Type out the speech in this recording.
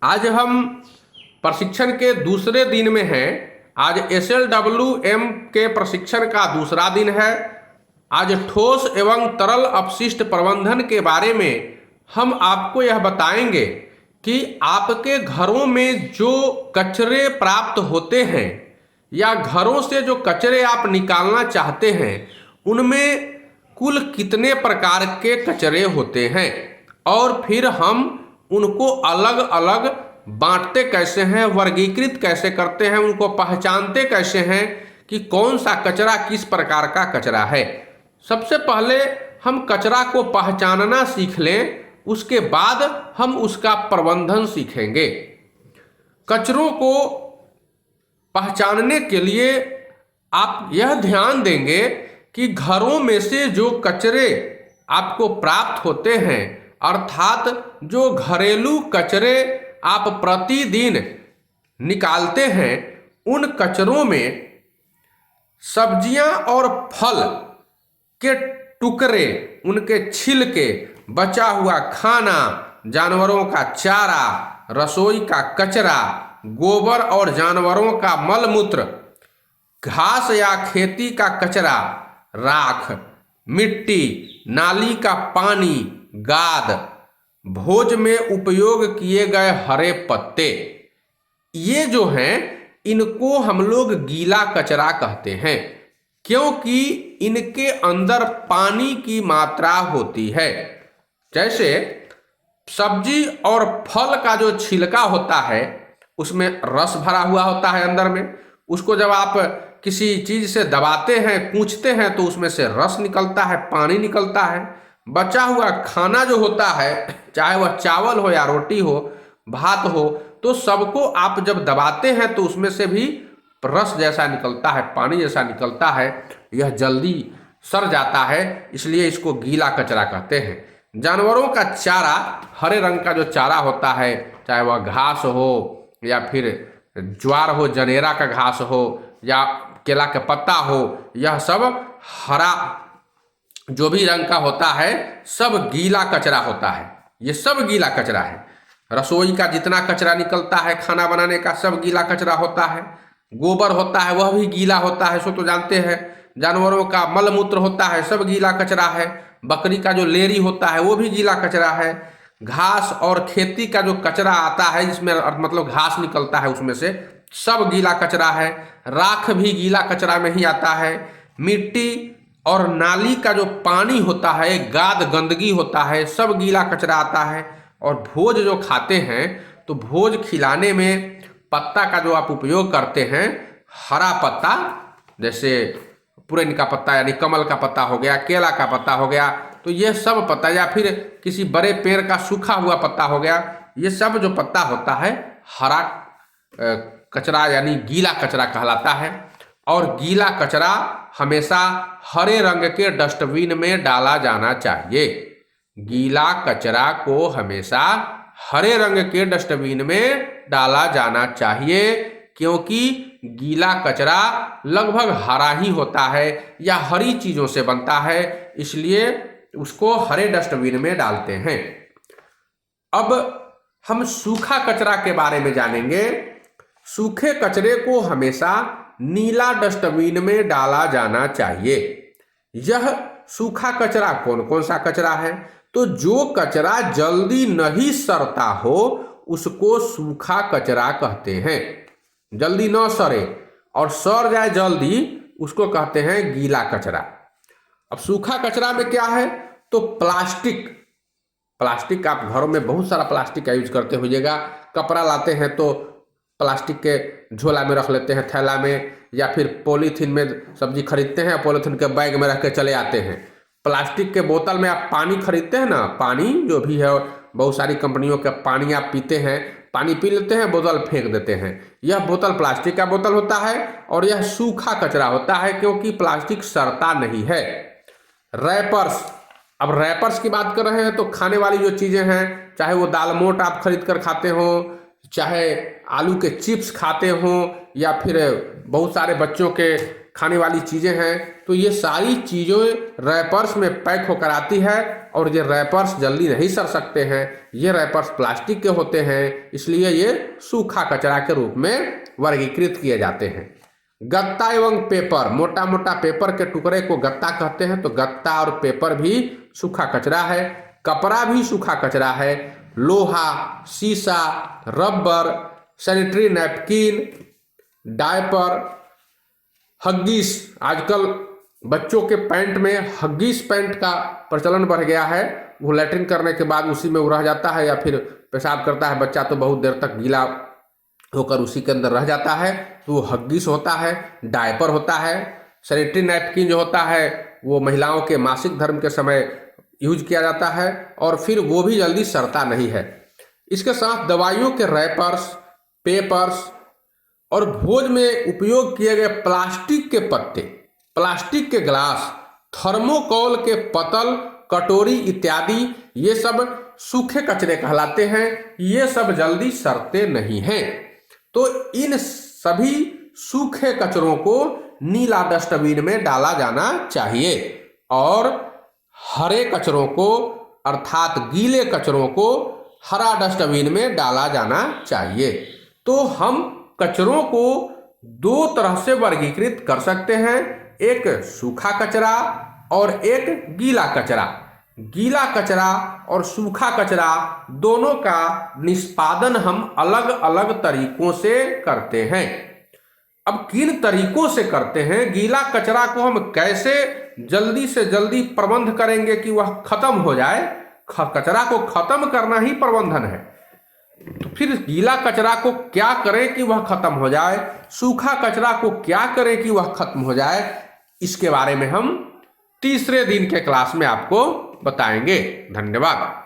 आज हम प्रशिक्षण के दूसरे दिन में हैं। आज SLWM के प्रशिक्षण का दूसरा दिन है। आज ठोस एवं तरल अपशिष्ट प्रबंधन के बारे में हम आपको यह बताएंगे कि आपके घरों में जो कचरे प्राप्त होते हैं या घरों से जो कचरे आप निकालना चाहते हैं उनमें कुल कितने प्रकार के कचरे होते हैं और फिर हम उनको अलग अलग बांटते कैसे हैं, वर्गीकृत कैसे करते हैं, उनको पहचानते कैसे हैं कि कौन सा कचरा किस प्रकार का कचरा है। सबसे पहले हम कचरा को पहचानना सीख लें, उसके बाद हम उसका प्रबंधन सीखेंगे। कचरों को पहचानने के लिए आप यह ध्यान देंगे कि घरों में से जो कचरे आपको प्राप्त होते हैं, अर्थात जो घरेलू कचरे आप प्रतिदिन निकालते हैं, उन कचरों में सब्जियां और फल के टुकड़े, उनके छिलके, बचा हुआ खाना, जानवरों का चारा, रसोई का कचरा, गोबर और जानवरों का मलमूत्र, घास या खेती का कचरा, राख, मिट्टी, नाली का पानी, गाद, भोज में उपयोग किए गए हरे पत्ते, ये जो हैं इनको हम लोग गीला कचरा कहते हैं, क्योंकि इनके अंदर पानी की मात्रा होती है। जैसे सब्जी और फल का जो छिलका होता है उसमें रस भरा हुआ होता है अंदर में, उसको जब आप किसी चीज से दबाते हैं, कूचते हैं तो उसमें से रस निकलता है, पानी निकलता है। बचा हुआ खाना जो होता है, चाहे वह चावल हो या रोटी हो, भात हो, तो सबको आप जब दबाते हैं तो उसमें से भी रस जैसा निकलता है, पानी जैसा निकलता है, यह जल्दी सड़ जाता है, इसलिए इसको गीला कचरा कहते हैं। जानवरों का चारा, हरे रंग का जो चारा होता है, चाहे वह घास हो या फिर ज्वार हो, जनेरा का घास हो या केला का पत्ता हो, यह सब हरा जो भी रंग का होता है सब गीला कचरा होता है। ये सब गीला कचरा है। रसोई का जितना कचरा निकलता है खाना बनाने का, सब गीला कचरा होता है। गोबर होता है वह भी गीला होता है, सो तो जानते हैं। जानवरों का मलमूत्र होता है, सब गीला कचरा है। बकरी का जो लेरी होता है वो भी गीला कचरा है। घास और खेती का जो कचरा आता है, जिसमें मतलब घास निकलता है, उसमें से सब गीला कचरा है। राख भी गीला कचरा में ही आता है। मिट्टी और नाली का जो पानी होता है, गाद गंदगी होता है, सब गीला कचरा आता है। और भोज जो खाते हैं तो भोज खिलाने में पत्ता का जो आप उपयोग करते हैं, हरा पत्ता, जैसे पुरैन का पत्ता यानी कमल का पत्ता हो गया, केला का पत्ता हो गया, तो ये सब पत्ता, या फिर किसी बड़े पेड़ का सूखा हुआ पत्ता हो गया, ये सब जो पत्ता होता है हरा कचरा यानी गीला कचरा कहलाता है। और गीला कचरा हमेशा हरे रंग के डस्टबिन में डाला जाना चाहिए। गीला कचरा को हमेशा हरे रंग के डस्टबिन में डाला जाना चाहिए, क्योंकि गीला कचरा लगभग हरा ही होता है या हरी चीजों से बनता है, इसलिए उसको हरे डस्टबिन में डालते हैं। अब हम सूखा कचरा के बारे में जानेंगे। सूखे कचरे को हमेशा नीला डस्टबिन में डाला जाना चाहिए। यह सूखा कचरा कौन कौन सा कचरा है? तो जो कचरा जल्दी नहीं सड़ता हो उसको सूखा कचरा कहते हैं। जल्दी न सड़े और सड़ जाए जल्दी, उसको कहते हैं गीला कचरा। अब सूखा कचरा में क्या है? तो प्लास्टिक आप घरों में बहुत सारा प्लास्टिक का यूज करते होइएगा। कपड़ा लाते हैं तो प्लास्टिक के झोला में रख लेते हैं, थैला में, या फिर पॉलीथीन में सब्जी खरीदते हैं, पॉलीथीन के बैग में रख के चले आते हैं। प्लास्टिक के बोतल में आप पानी खरीदते हैं ना, पानी जो भी है, बहुत सारी कंपनियों का पानी आप पीते हैं, पानी पी लेते हैं, बोतल फेंक देते हैं। यह बोतल प्लास्टिक का बोतल होता है और यह सूखा कचरा होता है, क्योंकि प्लास्टिक सड़ता नहीं है। रैपर्स, अब रैपर्स की बात कर रहे हैं तो खाने वाली जो चीज़ें हैं, चाहे वो दाल मोट आप खरीद कर खाते हो, चाहे आलू के चिप्स खाते हो, या फिर बहुत सारे बच्चों के खाने वाली चीज़ें हैं, तो ये सारी चीज़ें रैपर्स में पैक होकर आती है और ये रैपर्स जल्दी नहीं सड़ सकते हैं। ये रैपर्स प्लास्टिक के होते हैं, इसलिए ये सूखा कचरा के रूप में वर्गीकृत किए जाते हैं। गत्ता एवं पेपर, मोटा मोटा पेपर के टुकड़े को गत्ता कहते हैं, तो गत्ता और पेपर भी सूखा कचरा है। कपड़ा भी सूखा कचरा है। लोहा, शीशा, rubber, sanitary napkin, diaper, Huggies, आजकल बच्चों के पैंट में हग्गिस पैंट का प्रचलन बढ़ गया है। वो लैट्रिन करने के बाद उसी में वो रह जाता है, या फिर पेशाब करता है बच्चा तो बहुत देर तक गीला होकर उसी के अंदर रह जाता है, तो वो हग्गिस होता है। डायपर होता है। सैनिटरी नैपकिन जो होता है वो महिलाओं के मासिक धर्म के समय यूज किया जाता है, और फिर वो भी जल्दी सड़ता नहीं है। इसके साथ दवाइयों के रैपर्स, पेपर्स और भोज में उपयोग किए गए प्लास्टिक के पत्ते, प्लास्टिक के गिलास, थर्मोकोल के पतल, कटोरी इत्यादि, ये सब सूखे कचरे कहलाते हैं। ये सब जल्दी सड़ते नहीं हैं। तो इन सभी सूखे कचरों को नीला डस्टबिन में डाला जाना चाहिए, और हरे कचरों को अर्थात गीले कचरों को हरा डस्टबिन में डाला जाना चाहिए। तो हम कचरों को दो तरह से वर्गीकृत कर सकते हैं, एक सूखा कचरा और एक गीला कचरा। गीला कचरा और सूखा कचरा दोनों का निष्पादन हम अलग अलग तरीकों से करते हैं। अब किन तरीकों से करते हैं? गीला कचरा को हम कैसे जल्दी से जल्दी प्रबंध करेंगे कि वह खत्म हो जाए? कचरा को खत्म करना ही प्रबंधन है। तो फिर गीला कचरा को क्या करें कि वह खत्म हो जाए, सूखा कचरा को क्या करें कि वह खत्म हो जाए, इसके बारे में हम तीसरे दिन के क्लास में आपको बताएंगे। धन्यवाद।